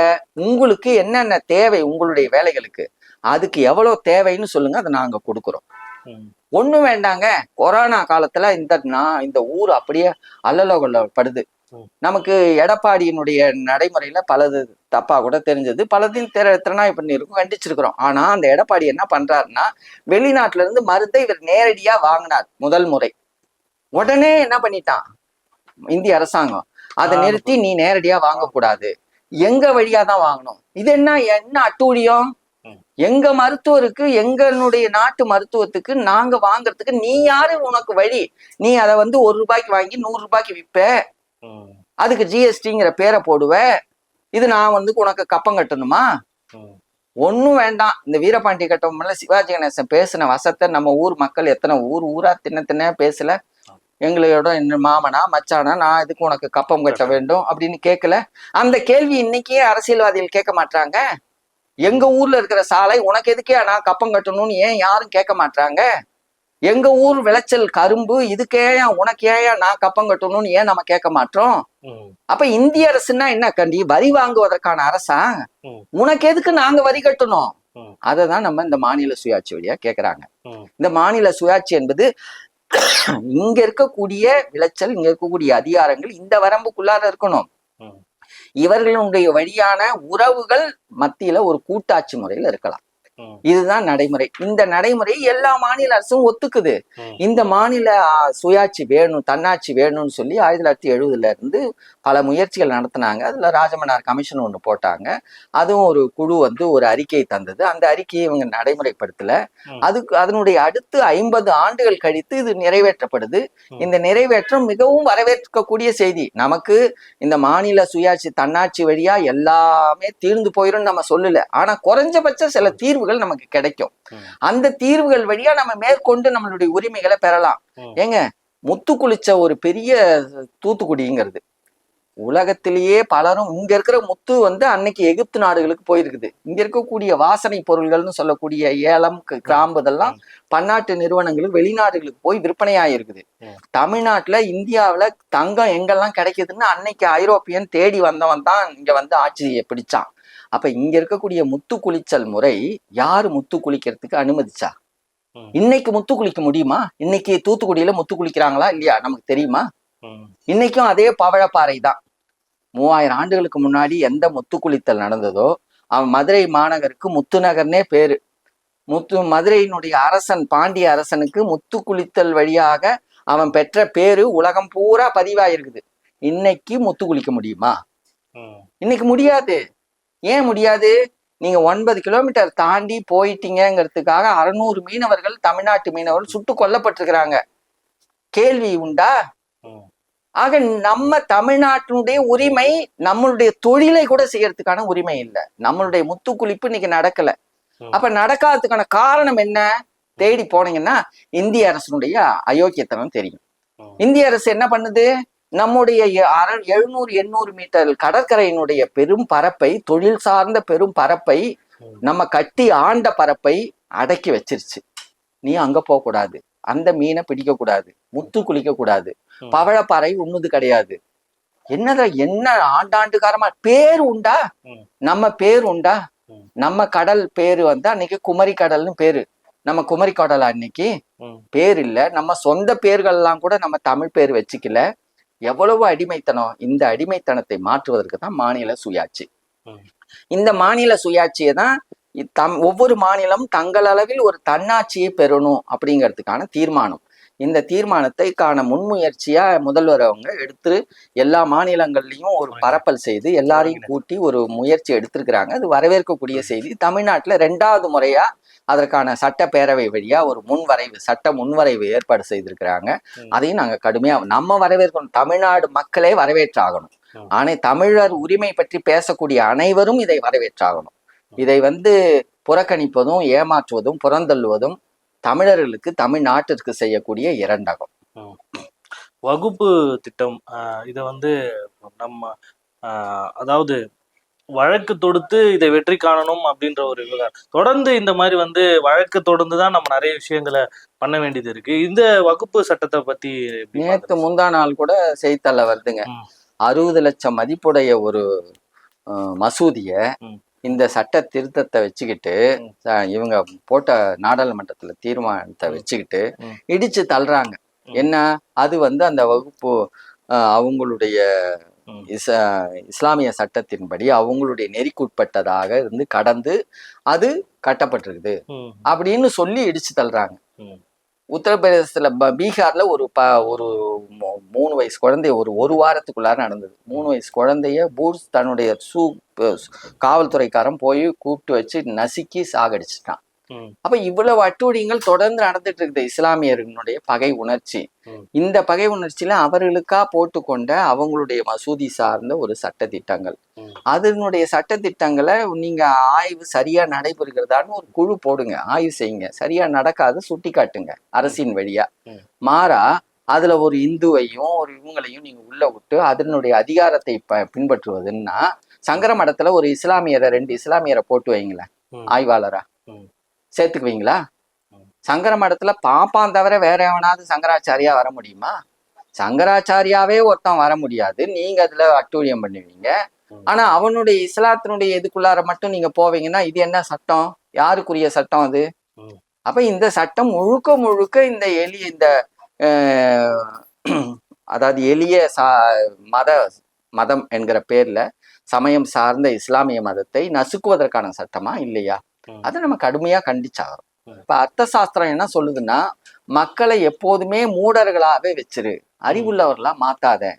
உங்களுக்கு என்னென்ன தேவை உங்களுடைய வேலைகளுக்கு அதுக்கு எவ்வளவு தேவைன்னு சொல்லுங்க, அதை நாங்க கொடுக்குறோம். ஒண்ணும் வேண்டாங்க. கொரோனா காலத்துல இந்த ஊர் அப்படியே அல்லலோகப்படுது. நமக்கு எடப்பாடியினுடைய நடைமுறையில பலது தப்பா கூட தெரிஞ்சது, பலதையும் திறனாய் பண்ணிருக்கும், கண்டிச்சிருக்கிறோம். ஆனா அந்த எடப்பாடி என்ன பண்றாருன்னா, வெளிநாட்டுல இருந்து மருந்தை இவர் நேரடியா வாங்கினார் முதல் முறை. உடனே என்ன பண்ணிட்டான் இந்திய அரசாங்கம், அதை நிறுத்தி நீ நேரடியா வாங்கக்கூடாது, எங்க வழியா தான் வாங்கணும். இது என்ன அட்டூழியம்? எங்க மருத்துவருக்கு, எங்களுடைய நாட்டு மருத்துவத்துக்கு நாங்க வாங்குறதுக்கு நீ யாரு? உனக்கு வழி? நீ அதை வந்து 1 ரூபாய்க்கு வாங்கி 100 ரூபாய்க்கு விற்ப, அதுக்கு ஜிஎஸ்டிங்கிற பேரை போடுவ. இது நான் வந்து உனக்கு கப்பம் கட்டணுமா? ஒன்னும் வேண்டாம். இந்த வீரபாண்டி கட்டபொம்மன்ல சிவாஜி கணேசன் பேசின வசத்தை நம்ம ஊர் மக்கள் எத்தனை ஊரா தின்ன பேசல. எங்களோட மாமனா மச்சானா நான் இதுக்கு உனக்கு கப்பம் கட்ட வேண்டும் அப்படின்னு கேட்கல. அந்த கேள்வி இன்னைக்கே அரசியல்வாதிகள் கேட்க மாட்டாங்க. எங்க ஊர்ல இருக்கிற சாலை உனக்கு எதுக்கே நான் கப்பம் கட்டணும்னு ஏன் யாரும் கேட்க மாட்டாங்க? எங்க ஊர் விளைச்சல் கரும்பு, இதுக்கே உனக்கு ஏன் நான் கப்பம் கட்டணும்னு ஏன் நம்ம கேட்க மாட்டோம்? அப்ப இந்திய அரசுன்னா என்ன கண்டி? வரி வாங்குவதற்கான அரசா? உனக்கு எதுக்கு நாங்க வரி கட்டணும்? அததான் நம்ம இந்த மாநில சுயாட்சி வழியா கேக்குறாங்க. இந்த மாநில சுயாட்சி என்பது இங்க இருக்கக்கூடிய விளைச்சல், இங்க இருக்கக்கூடிய அதிகாரங்கள் இந்த வரம்புக்குள்ளார இருக்கணும். இவர்களுடைய வழியான உறவுகள் மத்தியில ஒரு கூட்டாட்சி முறையில இருக்கலாம். இதுதான் நடைமுறை. இந்த நடைமுறை எல்லா மாநில அரசும் ஒத்துக்குது. இந்த மாநில சுயாட்சி வேணும், தன்னாட்சி வேணும்னு சொல்லி 1970 இருந்து பல முயற்சிகள் நடத்தினாங்க. அதுல ராஜமன்னார் கமிஷன் ஒண்ணு போட்டாங்க. அதுவும் ஒரு குழு வந்து ஒரு அறிக்கை தந்தது. அந்த அறிக்கையை இவங்க நடைமுறைப்படுத்தல. அதனுடைய அடுத்து 50 ஆண்டுகள் கழித்து இது நிறைவேற்றப்படுது. இந்த நிறைவேற்றம் மிகவும் வரவேற்கக்கூடிய செய்தி. நமக்கு இந்த மாநில சுயாட்சி தன்னாட்சி வழியா எல்லாமே தீர்ந்து போயிரும் நம்ம சொல்லல. ஆனா குறைஞ்சபட்ச சில தீர்வுகள் நமக்கு கிடைக்கும். அந்த தீர்வுகள் வழியா நம்ம மேற்கொண்டு நம்மளுடைய உரிமைகளை பெறலாம். ஏங்க, முத்து குளிச்ச ஒரு பெரிய தூத்துக்குடிங்கிறது உலகத்திலேயே பலரும், இங்க இருக்கிற முத்து வந்து அன்னைக்கு எகிப்து நாடுகளுக்கு போயிருக்குது. இங்க இருக்கக்கூடிய வாசனை பொருள்கள்னு சொல்லக்கூடிய ஏலம், கிராம்பு இதெல்லாம் பன்னாட்டு நிறுவனங்களுக்கு, வெளிநாடுகளுக்கு போய் விற்பனையாயிருக்குது. தமிழ்நாட்டுல, இந்தியாவில தங்கம் எங்கெல்லாம் கிடைக்குதுன்னு அன்னைக்கு ஐரோப்பியன் தேடி வந்தவன் தான் இங்க வந்து ஆட்சியை பிடிச்சான். அப்ப இங்க இருக்கக்கூடிய முத்து குளிச்சல் முறை யாரு முத்து குளிக்கிறதுக்கு அனுமதிச்சா? இன்னைக்கு முத்து குளிக்க முடியுமா? இன்னைக்கு தூத்துக்குடியில முத்து குளிக்கிறாங்களா இல்லையா நமக்கு தெரியுமா? இன்னைக்கும் அதே பவழப்பாறை தான். 3000 ஆண்டுகளுக்கு முன்னாடி எந்த முத்து குளித்தல் நடந்ததோ அவன் மதுரை மாநகருக்கு முத்து நகர்னே பேரு. மதுரையினுடைய அரசன், பாண்டிய அரசனுக்கு முத்து குளித்தல் வழியாக அவன் பெற்ற பேரு உலகம் பூரா பதிவாயிருக்குது. இன்னைக்கு முத்து குளிக்க முடியுமா? இன்னைக்கு முடியாது. ஏன் முடியாது? நீங்க 9 கிலோமீட்டர் தாண்டி போயிட்டீங்கிறதுக்காக 600 மீனவர்கள், தமிழ்நாட்டு மீனவர்கள் சுட்டு கொல்லப்பட்டிருக்கிறாங்க. கேள்வி உண்டா? ஆக நம்ம தமிழ்நாட்டினுடைய உரிமை, நம்மளுடைய தொழிலை கூட செய்யறதுக்கான உரிமை இல்லை. நம்மளுடைய முத்து குளிப்பு இன்னைக்கு நடக்கல. அப்ப நடக்காததுக்கான காரணம் என்ன? தேடி போனீங்கன்னா இந்திய அரசனுடைய அயோக்கியத்தனம் தெரியும். இந்திய அரசு என்ன பண்ணுது? நம்முடைய 700-800 மீட்டர் கடற்கரையினுடைய பெரும் பரப்பை, தொழில் சார்ந்த பெரும் பரப்பை, நம்ம கட்டி ஆண்ட பரப்பை அடக்கி வச்சிருச்சு. நீ அங்க போக கூடாது, அந்த மீனை பிடிக்க கூடாது, முத்து குளிக்க கூடாது, பவழப்பாறை உண்ணுது கிடையாது. என்ன ஆண்டாண்டுகாரமா பேர் உண்டா? நம்ம பேர் உண்டா? நம்ம கடல் பேரு வந்து அன்னைக்கு குமரி கடல்னு பேரு. நம்ம குமரிக்கடலை அன்னைக்கு ம். பேர் இல்ல, நம்ம சொந்த பேர்கள்லாம் கூட நம்ம தமிழ் பேர் வச்சுக்கல. எவ்வளவு அடிமைத்தனம். இந்த அடிமைத்தனத்தை மாற்றுவதற்கு தான் மாநில சுயாட்சி. ம். இந்த மாநில சுயாட்சியை தான் ஒவ்வொரு மாநிலமும் தங்கள் அளவில் ஒரு தன்னாட்சியை பெறணும் அப்படிங்கிறதுக்கான தீர்மானம். இந்த தீர்மானத்தைக்கான முன்முயற்சியா முதல்வர் அவங்க எடுத்து எல்லா மாநிலங்கள்லயும் ஒரு பரப்பல் செய்து எல்லாரையும் கூட்டி ஒரு முயற்சி எடுத்திருக்கிறாங்க. அது வரவேற்கக்கூடிய செய்தி. தமிழ்நாட்டுல 2வது முறையா அதற்கான சட்டப்பேரவை வழியா ஒரு சட்ட முன்வரைவு ஏற்பாடு செய்திருக்கிறாங்க. அதையும் நாங்க கடுமையா நம்ம வரவேற்கணும். தமிழ்நாடு மக்களே வரவேற்றாகணும். ஆனா தமிழர் உரிமை பற்றி பேசக்கூடிய அனைவரும் இதை வரவேற்றாகணும். இதை புறக்கணிப்பதும் ஏமாற்றுவதும் புறந்தள்ளுவதும் தமிழர்களுக்கு தமிழ்நாட்டிற்கு செய்யக்கூடிய இரண்டகம். வகுப்பு திட்டம் இதை நம்ம அதாவது வழக்கு தொடுத்து இதை வெற்றி காணணும் அப்படின்ற ஒரு விவகாரம் தொடர்ந்து இந்த மாதிரி வழக்கு தொடர்ந்துதான் நம்ம நிறைய விஷயங்களை பண்ண வேண்டியது இருக்கு. இந்த வகுப்பு சட்டத்தை பத்தி நேற்று முந்தா நாள் கூட செய்தித்தாள வருதுங்க. 60 லட்சம் மதிப்புடைய ஒரு மசூதிய இந்த சட்ட திருத்தத்தை வச்சுக்கிட்டு இவங்க போட்ட நாடாளுமன்றத்துல தீர்மானத்தை வச்சுக்கிட்டு இடிச்சு தள்ளுறாங்க. என்ன அது அந்த வகுப்பு அவங்களுடைய இஸ்லாமிய சட்டத்தின்படி அவங்களுடைய நெறிக்குட்பட்டதாக கடந்து அது கட்டப்பட்டிருக்குது அப்படின்னு சொல்லி இடிச்சு தள்ளுறாங்க. உத்தரப்பிரதேசத்துல பீகார்ல ஒரு 3 வயசு குழந்தைய ஒரு வாரத்துக்குள்ளார நடந்தது. 3 வயசு குழந்தைய தன்னுடைய காவல்துறைக்காரன் போய் கூப்பிட்டு வச்சு நசுக்கி சாகடிச்சிட்டான். அப்ப இவ்வளவு அட்டூழியங்கள் தொடர்ந்து நடந்துட்டு இருக்குது. இஸ்லாமியர்களுடைய பகை உணர்ச்சி. இந்த பகை உணர்ச்சியில அவர்களுக்கா போட்டுக்கொண்ட அவங்களுடைய மசூதி சார்ந்த ஒரு சட்ட திட்டங்கள், அதனுடைய சட்ட திட்டங்களை நீங்க ஆய்வு சரியா நடைபெறுகிறதான்னு ஒரு குழு போடுங்க, ஆய்வு செய்யுங்க. சரியா நடக்காது சுட்டி காட்டுங்க அரசின் வழியா. மாறா அதுல ஒரு இந்துவையும் ஒரு இவங்களையும் நீங்க உள்ள விட்டு அதனுடைய அதிகாரத்தை பின்பற்றுவதுன்னா, சங்கர மடத்துல ஒரு 2 இஸ்லாமியரை போட்டு வைங்களேன் ஆய்வாளரா, சேர்த்துக்குவீங்களா? சங்கர மடத்துல பாப்பான் தவிர வேற எவனாவது சங்கராச்சாரியா வர முடியுமா? சங்கராச்சாரியாவே ஒருத்தன் வர முடியாது. நீங்க அதுல அட்டூழியம் பண்ணுவீங்க. ஆனா அவனுடைய இஸ்லாத்தினுடைய இதுக்குள்ளார மட்டும் நீங்க போவீங்கன்னா இது என்ன சட்டம்? யாருக்குரிய சட்டம் அது? அப்ப இந்த சட்டம் முழுக்க இந்த அதாவது எளிய மதம் என்கிற பேர்ல சமயம் சார்ந்த இஸ்லாமிய மதத்தை நசுக்குவதற்கான சட்டமா இல்லையா? அதை நம்ம கடுமையா கண்டிச்சாகிறோம். இப்ப அர்த்த சாஸ்திரம் என்ன சொல்லுதுன்னா, மக்களை எப்போதுமே மூடர்களாவே வச்சிரு, அறிவுள்ளவர்களா மாத்தாத.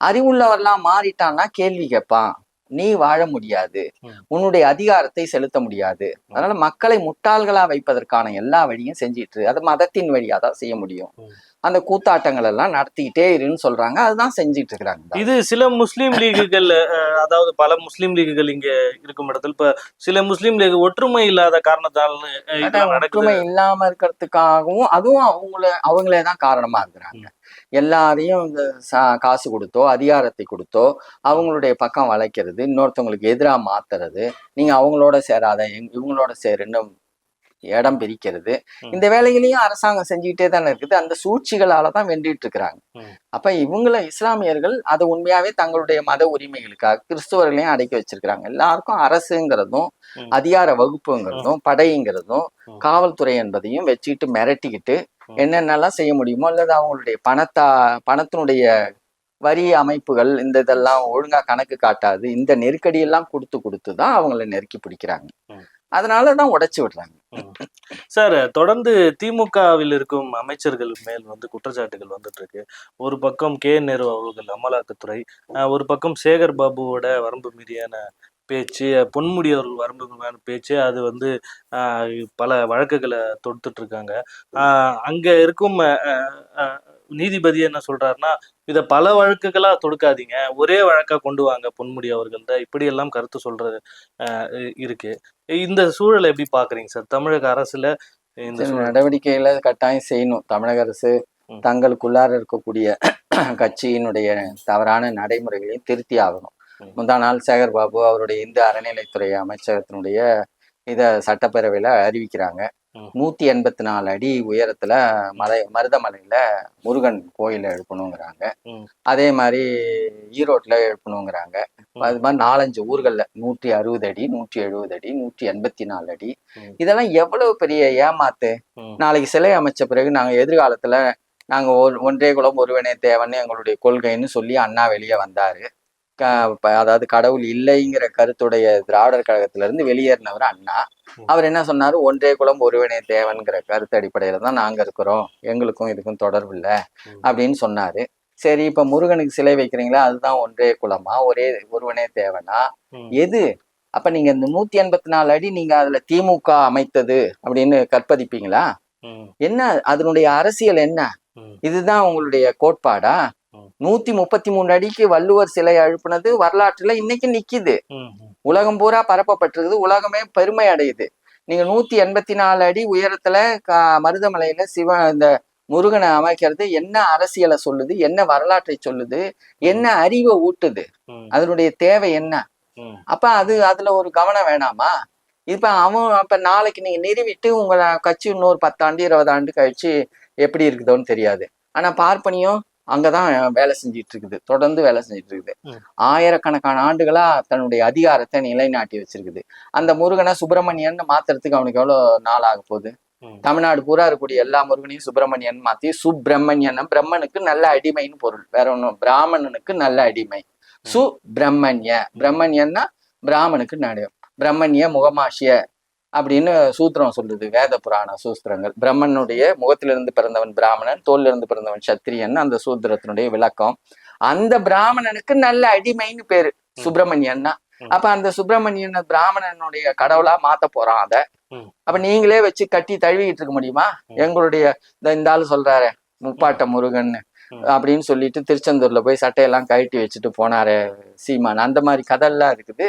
அறிவுள்ளவர்களா மாறிட்டான்னா கேள்வி கேட்பான், நீ வாழ முடியாது, உன்னுடைய அதிகாரத்தை செலுத்த முடியாது. அதனால மக்களை முட்டாள்களா வைப்பதற்கான எல்லா வழியும் செஞ்சிட்டு அது மதத்தின் வழியா தான் செய்ய முடியும். அந்த கூத்தாட்டங்கள் எல்லாம் நடத்திக்கிட்டே இருன்னு சொல்றாங்க. அதுதான் செஞ்சிட்டு இருக்கிறாங்க. இது சில முஸ்லீம் லீகுகள், அதாவது பல முஸ்லீம் லீகுகள் இங்க இருக்கும் இடத்துல இப்ப சில முஸ்லீம் லீக் ஒற்றுமை இல்லாத காரணத்தால் ஒற்றுமை இல்லாம இருக்கிறதுக்காகவும் அதுவும் அவங்களே தான் காரணமா இருக்கிறாங்க. எல்லாரையும் காசு கொடுத்தோ அதிகாரத்தை கொடுத்தோ அவங்களுடைய பக்கம் வளைக்கிறது, இன்னொருத்தவங்களுக்கு எதிராக மாத்துறது, நீங்க அவங்களோட சேராத இவங்களோட சேருன்னு இடம் பிரிக்கிறது, இந்த வேலைகளையும் அரசாங்கம் செஞ்சுக்கிட்டே தானே இருக்குது. அந்த சூழ்ச்சிகளாலதான் வென்றிட்டு இருக்கிறாங்க. அப்ப இஸ்லாமியர்கள் அது உண்மையாவே தங்களுடைய மத உரிமைகளுக்காக கிறிஸ்துவர்களையும் அடக்கி வச்சிருக்கிறாங்க. எல்லாருக்கும் அரசுங்கிறதும் அதிகார வகுப்புங்கிறதும் படைங்கிறதும் காவல்துறை என்பதையும் வச்சுக்கிட்டு மிரட்டிக்கிட்டு என்னென்னலாம் செய்ய முடியுமோ அல்லது அவங்களுடைய பணத்தினுடைய வரி அமைப்புகள் இதெல்லாம் ஒழுங்கா கணக்கு காட்டாது, இந்த நெருக்கடியெல்லாம் கொடுத்துதான் அவங்கள நெருக்கி பிடிக்கிறாங்க. அதனாலதான் உடைச்சு விடுறாங்க. சார், தொடர்ந்து திமுகவில் இருக்கும் அமைச்சர்கள் மேல் குற்றச்சாட்டுகள் வந்துட்டு இருக்கு. ஒரு பக்கம் நேரு அவர்கள் அமலாக்கத்துறை, ஒரு பக்கம் சேகர் பாபுவோட வரம்பு மீறியான பேச்சு, பொன்முடி அவர்கள் வரம்பு மீறியான பேச்சு, அது பல வழக்குகளை தொடுத்துட்டு இருக்காங்க. அங்க இருக்கும் நீதிபதி என்ன சொல்றாருன்னா, இதை பல வழக்குகளா தொடுக்காதீங்க, ஒரே வழக்கா கொண்டு வாங்க பொன்முடி அவர்கள்ட்ட, இப்படி எல்லாம் கருத்து சொல்றது இருக்கு. இந்த சூழலை எப்படி பாக்குறீங்க சார்? தமிழக அரசுல இந்த நடவடிக்கைகளை கட்டாயம் செய்யணும். தமிழக அரசு தங்களுக்குள்ளார இருக்கக்கூடிய கட்சியினுடைய தவறான நடைமுறைகளையும் திருத்தி ஆகணும். முந்தா நாள் சேகர் பாபு அவருடைய இந்து அறநிலைத்துறை அமைச்சகத்தினுடைய சட்டப்பேரவையில அறிவிக்கிறாங்க. 184 அடி உயரத்துல மருதமலையில முருகன் கோயில எழுப்பணுங்கிறாங்க. அதே மாதிரி ஈரோட்ல எழுப்பணுங்கிறாங்க. அது மாதிரி 4-5 ஊர்கள்ல 160 அடி, 170 அடி, 184 அடி. இதெல்லாம் எவ்வளவு பெரிய ஏமாத்து. நாளைக்கு சிலை அமைச்ச பிறகு நாங்க எதிர்காலத்துல நாங்க ஒன்றே குலம் ஒருவனே தேவன் எங்களுடைய கொள்கைன்னு சொல்லி அண்ணா வெளியே வந்தாரு. அதாவது கடவுள் இல்லைங்கிற கருத்துடைய திராவிடர் கழகத்துல இருந்து வெளியேறினவர் அண்ணா. அவர் என்ன சொன்னாரு, ஒன்றே குலம் ஒருவனே தேவன்கிற கருத்து அடிப்படையில தான் நாங்க இருக்கிறோம், எங்களுக்கும் இதுக்கும் தொடர்பு இல்லை அப்படின்னு சொன்னாரு. சரி, இப்ப முருகனுக்கு சிலை வைக்கிறீங்களா, அதுதான் ஒன்றே குலமா ஒரே ஒருவனே தேவனா எது? அப்ப நீங்க இந்த 184 அடி நீங்க அதுல திமுக அமைத்தது அப்படின்னு கற்பதிப்பீங்களா? என்ன அதனுடைய அரசியல் என்ன? இதுதான் உங்களுடைய கோட்பாடா? 133 அடிக்கு வள்ளுவர் சிலை எழுப்புனது வரலாற்றுல இன்னைக்கு நிக்குது, உலகம் பூரா பரப்பப்பட்டிருக்குது, உலகமே பெருமை அடையுது. நீங்க 184 அடி உயரத்துல மருதமலையில இந்த முருகனை அமைக்கிறது என்ன அரசியலை சொல்லுது, என்ன வரலாற்றை சொல்லுது, என்ன அறிவை ஊட்டுது, அதனுடைய தேவை என்ன? அப்ப அதுல ஒரு கவனம் வேணாமா? இப்ப அப்ப நாளைக்கு நீங்க நிறுவிட்டு உங்க கட்சி இன்னொரு 10 ஆண்டு 20 ஆண்டு கழிச்சு எப்படி இருக்குதோன்னு தெரியாது. ஆனா பார்ப்பனியம் அங்கதான் வேலை செஞ்சிட்டு இருக்குது, தொடர்ந்து வேலை செஞ்சிட்டு இருக்குது. ஆயிரக்கணக்கான ஆண்டுகளா தன்னுடைய அதிகாரத்தை நிலைநாட்டி வச்சிருக்குது. அந்த முருகனை சுப்பிரமணியன் மாத்துறதுக்கு அவனுக்கு எவ்வளவு நாள் ஆக போகுது? தமிழ்நாடு பூரா இருக்கக்கூடிய எல்லா முருகனையும் சுப்பிரமணியன் மாத்தி சுப்பிரமணியன், பிரம்மனுக்கு நல்ல அடிமைன்னு பொருள், வேற ஒண்ணும். பிராமணனுக்கு நல்ல அடிமை சுப்பிரமணிய, பிரம்மன்யன்னா பிராமனுக்கு நடு, பிரம்மண்ய முகமாஷிய அப்படின்னு சூத்திரம் சொல்லுது வேத புராண சூத்திரங்கள். பிரம்மனுடைய முகத்திலிருந்து பிறந்தவன் பிராமணன், தோலிலிருந்து பிறந்தவன் சத்திரியன், அந்த சூத்திரத்தினுடைய விளக்கம். அந்த பிராமணனுக்கு நல்ல அடிமைன்னு பேரு சுப்பிரமணியன்னா. அப்ப அந்த சுப்பிரமணியன் பிராமணனுடைய கடவுளா மாத்த போறான் அத. அப்ப நீங்களே வச்சு கட்டி தழுவிக்கிட்டு இருக்க முடியுமா? எங்களுடைய இந்த ஆளு சொல்றாரு முப்பாட்ட முருகன் அப்படின்னு சொல்லிட்டு திருச்செந்தூர்ல போய் சட்டையெல்லாம் கழட்டி வச்சுட்டு போனாரு சீமான், அந்த மாதிரி கதையெல்லாம் இருக்குது.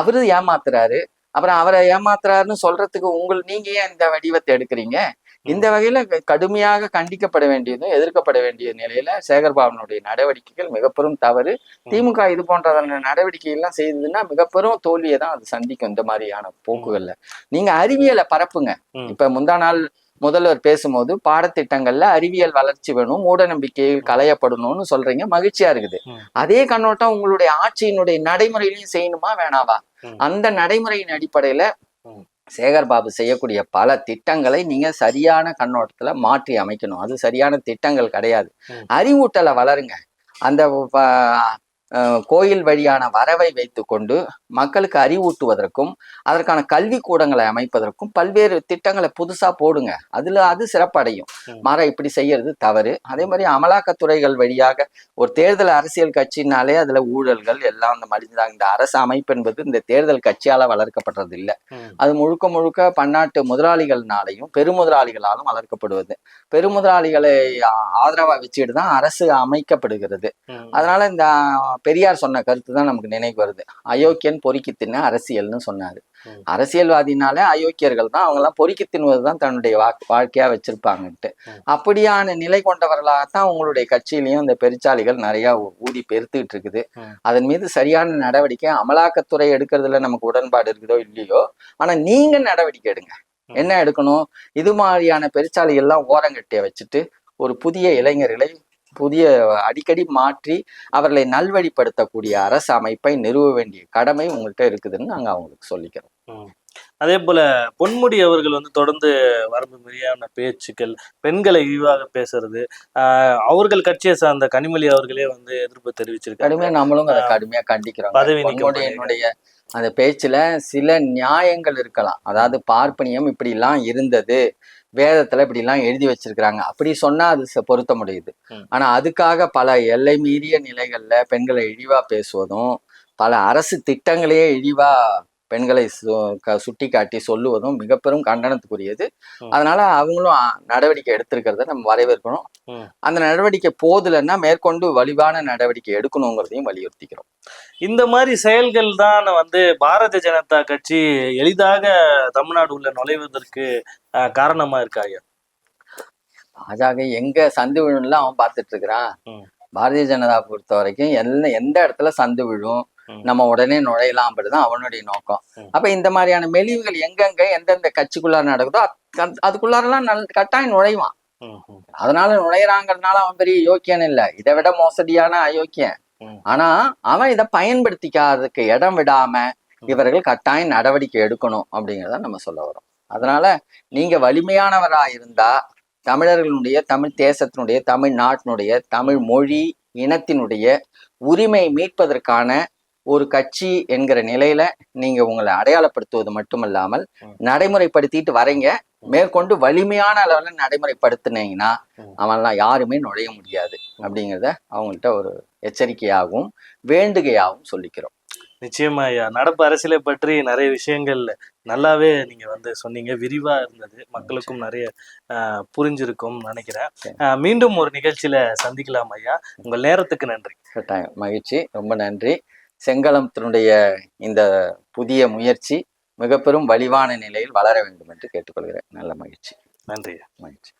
அவரு ஏமாத்துறாரு. அப்புறம் அவரை ஏமாத்துறாருன்னு சொல்றதுக்கு நீங்க ஏன் இந்த வடிவத்தை எடுக்கிறீங்க? இந்த வகையில கடுமையாக கண்டிக்கப்பட வேண்டியதும் எதிர்க்கப்பட வேண்டிய நிலையில சேகர்பாபுனுடைய நடவடிக்கைகள் மிக பெரும் தவறு. திமுக இது போன்ற நடவடிக்கை எல்லாம் செய்ததுன்னா மிக பெரும் தோல்வியை தான் அது சந்திக்கும். இந்த மாதிரியான போக்குகள்ல நீங்க அறிவியலை பரப்புங்க. இப்ப முந்தா நாள் முதல்வர் பேசும்போது பாடத்திட்டங்கள்ல அறிவியல் வளர்ச்சி வேணும், மூட நம்பிக்கைகள் களையப்படணும்னு சொல்றீங்க, மகிழ்ச்சியா இருக்குது. அதே கண்ணோட்டம் உங்களுடைய ஆட்சியினுடைய நடைமுறையிலையும் செய்யணுமா வேணாவா? அந்த நடைமுறையின் அடிப்படையில சேகர்பாபு செய்யக்கூடிய பல திட்டங்களை நீங்க சரியான கண்ணோட்டத்துல மாற்றி அமைக்கணும். அது சரியான திட்டங்கள் கிடையாது. அறிவூட்டலை வளருங்க. அந்த கோயில் வழியான வரவை வைத்து கொண்டு மக்களுக்கு அறிவூட்டுவதற்கும் அதற்கான கல்வி கூடங்களை அமைப்பதற்கும் பல்வேறு திட்டங்களை புதுசா போடுங்க. அது சிறப்படையும். இப்படி செய்யறது தவறு. அதே மாதிரி அமலாக்கத்துறைகள் வழியாக ஒரு தேர்தல் அரசியல் கட்சினாலே அதுல ஊழல்கள் எல்லாம் அந்த மடிஞ்சாங்க. இந்த அரசு அமைப்பு என்பது இந்த தேர்தல் கட்சியால வளர்க்கப்பட்டது இல்லை. அது முழுக்க முழுக்க பன்னாட்டு முதலாளிகள்னாலையும் பெருமுதலாளிகளாலும் வளர்க்கப்படுவது. பெருமுதலாளிகளை ஆதரவா வச்சுட்டு தான் அரசு அமைக்கப்படுகிறது. அதனால இந்த பெரியார் சொன்ன கருத்து தான் நமக்கு நினைவு வருது. அயோக்கியன் பொறுக்கி தின்ன அரசியல்னு சொன்னாரு. அரசியல்வாதினாலே அயோக்கியர்கள் தான், அவங்க எல்லாம் பொறுக்கி தின்னுவதுதான் தன்னுடைய வாழ்க்கையா வச்சிருப்பாங்கன்ட்டு. அப்படியான நிலை கொண்டவர்களாகத்தான் உங்களுடைய கட்சியிலையும் இந்த பெருச்சாளிகள் நிறைய ஊதி பெருத்துக்கிட்டு இருக்குது. அதன் மீது சரியான நடவடிக்கை அமலாக்கத்துறை எடுக்கிறதுல நமக்கு உடன்பாடு இருக்குதோ இல்லையோ, ஆனா நீங்க நடவடிக்கை எடுங்க. என்ன எடுக்கணும்? இது மாதிரியான பெருச்சாளிகள் எல்லாம் ஓரங்கட்டிய வச்சுட்டு ஒரு புதிய இளைஞர்களை அடிக்கடி மாற்றி அவர்களை நல்வழிப்படுத்தக்கூடிய அரசு அமைப்பை நிறுவ வேண்டிய கடமை உங்கள்கிட்ட இருக்குதுன்னு நாங்க அவங்களுக்கு சொல்லிக்கிறோம். அதே போல பொன்முடி அவர்கள் தொடர்ந்து வரம்பு மீறியான பேச்சுக்கள், பெண்களை இழிவாக பேசுறது, அவர்கள் கட்சியை சார்ந்த கனிமொழி அவர்களே எதிர்ப்பு தெரிவிச்சிருக்காங்க. கடுமையா நம்மளும் அதை கடுமையா கண்டிக்கிறோம். பொன்முடியினுடைய அந்த பேச்சுல சில நியாயங்கள் இருக்கலாம். அதாவது பார்ப்பனியம் இப்படி எல்லாம் இருந்தது, வேதத்துல இப்படி எல்லாம் எழுதி வச்சிருக்கிறாங்க, அப்படி சொன்னா அது பொருத்த முடியுது. ஆனா அதுக்காக பல எல்லை மீறிய நிலைகள்ல பெண்களை இழிவா பேசுவதும், பல அரசு திட்டங்களையே இழிவா பெண்களை சுட்டி காட்டி சொல்லுவதும் மிக பெரும் கண்டனத்துக்குரியது. அதனால அவங்களும் நடவடிக்கை எடுத்திருக்கிறத நம்ம வரவேற்கணும். அந்த நடவடிக்கை போதுலன்னா மேற்கொண்டு வலிவான நடவடிக்கை எடுக்கணுங்கிறதையும் வலியுறுத்திக்கிறோம். இந்த மாதிரி செயல்கள் தான் பாரதிய ஜனதா கட்சி எளிதாக தமிழ்நாடு உள்ள நுழைவதற்கு காரணமா இருக்காங்க. பாஜக எங்க சந்து விழும்லாம் அவன் பார்த்துட்டு இருக்கிறான். பாரதிய ஜனதா பொறுத்த வரைக்கும் எந்த இடத்துல சந்து விழும் நம்ம உடனே நுழையலாம் அப்படிதான் அவனுடைய நோக்கம். அப்ப இந்த மாதிரியான மெலிவுகள் எங்கெங்க எந்தெந்த கட்சிக்குள்ளார நடக்குதோ அதுக்குள்ளாரெல்லாம் கட்டாயம் நுழைவான். அதனால நுழையிறாங்கிறதுனால அவன் பெரிய யோக்கியன் இல்லை, இதை விட மோசடியான அயோக்கியன் ம். ஆனா அவன் இதை பயன்படுத்திக்காததுக்கு இடம் விடாம இவர்கள் கட்டாயம் நடவடிக்கை எடுக்கணும் அப்படிங்கிறத நம்ம சொல்ல வரோம். அதனால நீங்க வலிமையானவரா இருந்தா தமிழர்களுடைய, தமிழ் தேசத்தினுடைய, தமிழ் நாட்டினுடைய, தமிழ் மொழி இனத்தினுடைய உரிமை மீட்பதற்கான ஒரு கட்சி என்கிற நிலையில நீங்க உங்களை அடையாளப்படுத்துவது மட்டுமல்லாமல் நடைமுறைப்படுத்திட்டு வரீங்க. மேற்கொண்டு வலிமையான அளவுல நடைமுறைப்படுத்தினீங்கன்னா அவன்லாம் யாருமே நுழைய முடியாது அப்படிங்கிறத அவங்கள்ட்ட ஒரு எச்சரிக்கையாகவும் வேண்டுகையாகவும் சொல்லிக்கிறோம். நிச்சயமா ஐயா, நடப்பு அரசியலை பற்றி நிறைய விஷயங்கள் நல்லாவே நீங்க வந்து சொன்னீங்க, விரிவா இருந்தது, மக்களுக்கும் நிறைய புரிஞ்சிருக்கும் நினைக்கிறேன். மீண்டும் ஒரு நிகழ்ச்சியில சந்திக்கலாம் ஐயா. உங்கள் நேரத்துக்கு நன்றி. கட்டாயம், மகிழ்ச்சி, ரொம்ப நன்றி. செங்களத்தினுடைய இந்த புதிய முயற்சி மிக பெரும் வலிவான நிலையில் வளர வேண்டும் என்று கேட்டுக்கொள்கிறேன். நல்ல மகிழ்ச்சி. நன்றி. மகிழ்ச்சி.